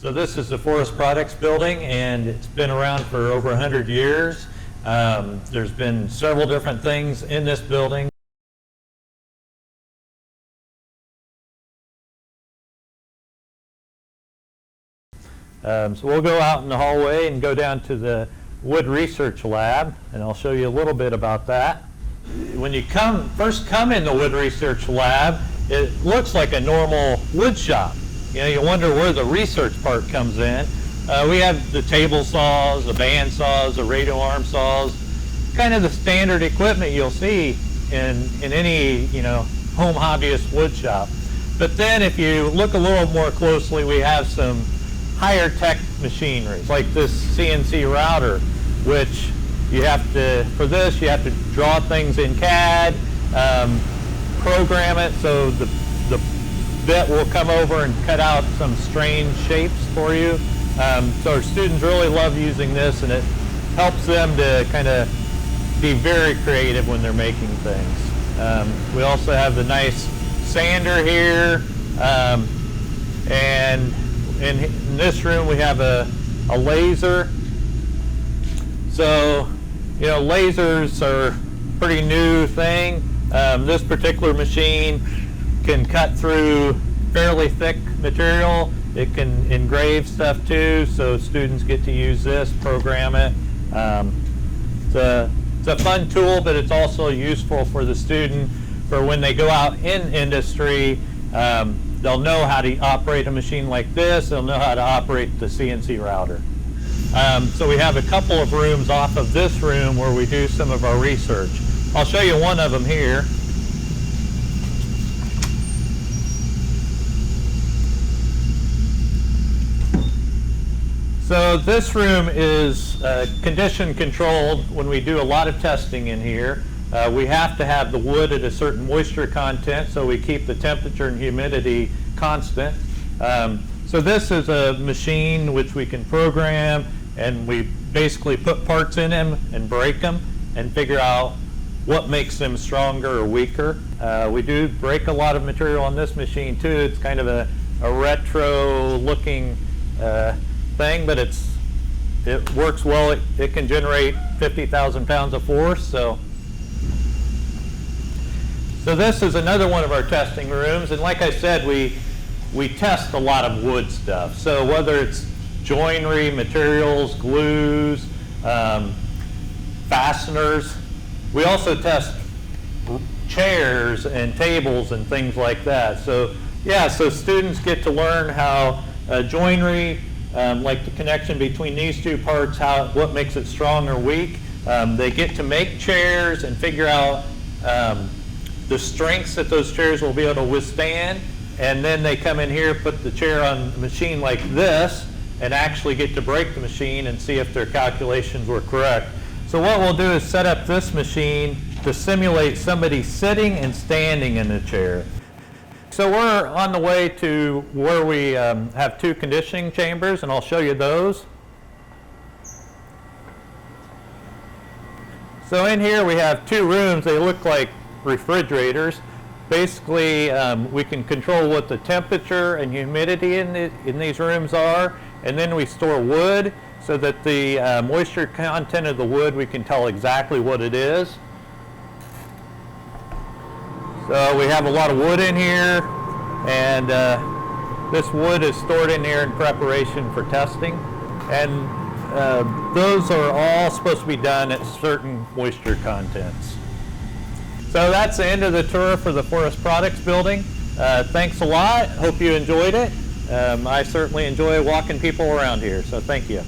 So this is the Forest Products building, and it's been around for over 100 years. There's been several different things in this building. So we'll go out in the hallway and go down to the Wood Research Lab, and I'll show you a little bit about that. When you first come in the Wood Research Lab, it looks like a normal wood shop. You know, you wonder where the research part comes in. We have the table saws, the band saws, the radial arm saws, kind of the standard equipment you'll see in any, home hobbyist wood shop. But then if you look a little more closely, we have some higher tech machinery, like this CNC router, which for this you have to draw things in CAD, program it so the bit will come over and cut out some strange shapes for you. So our students really love using this, and it helps them to kind of be very creative when they're making things. We also have the nice sander here, and in this room we have a laser. So, lasers are a pretty new thing. This particular machine can cut through fairly thick material. It can engrave stuff too, so students get to use this, program it. It's a fun tool, but it's also useful for the student for when they go out in industry. They'll know how to operate a machine like this. They'll know how to operate the CNC router. So we have a couple of rooms off of this room where we do some of our research. I'll show you one of them here. So this room is condition controlled. When we do a lot of testing in here, we have to have the wood at a certain moisture content, so we keep the temperature and humidity constant. So this is a machine which we can program, and we basically put parts in them and break them and figure out what makes them stronger or weaker. We do break a lot of material on this machine too. It's kind of a retro looking thing, but it works well. It can generate 50,000 pounds of force. So this is another one of our testing rooms, and like I said, we test a lot of wood stuff. So whether it's joinery, materials, glues, fasteners. We also test chairs and tables and things like that. So so students get to learn how joinery, like the connection between these two parts, what makes it strong or weak. They get to make chairs and figure out the strengths that those chairs will be able to withstand, and then they come in here, put the chair on a machine like this, and actually get to break the machine and see if their calculations were correct. So what we'll do is set up this machine to simulate somebody sitting and standing in the chair. So we're on the way to where we have two conditioning chambers, and I'll show you those. So in here we have two rooms. They look like refrigerators. Basically, we can control what the temperature and humidity in these rooms are, and then we store wood so that the moisture content of the wood, we can tell exactly what it is. So we have a lot of wood in here, and this wood is stored in here in preparation for testing, and those are all supposed to be done at certain moisture contents. So that's the end of the tour for the Forest Products building. Thanks a lot. Hope you enjoyed it. I certainly enjoy walking people around here, so thank you.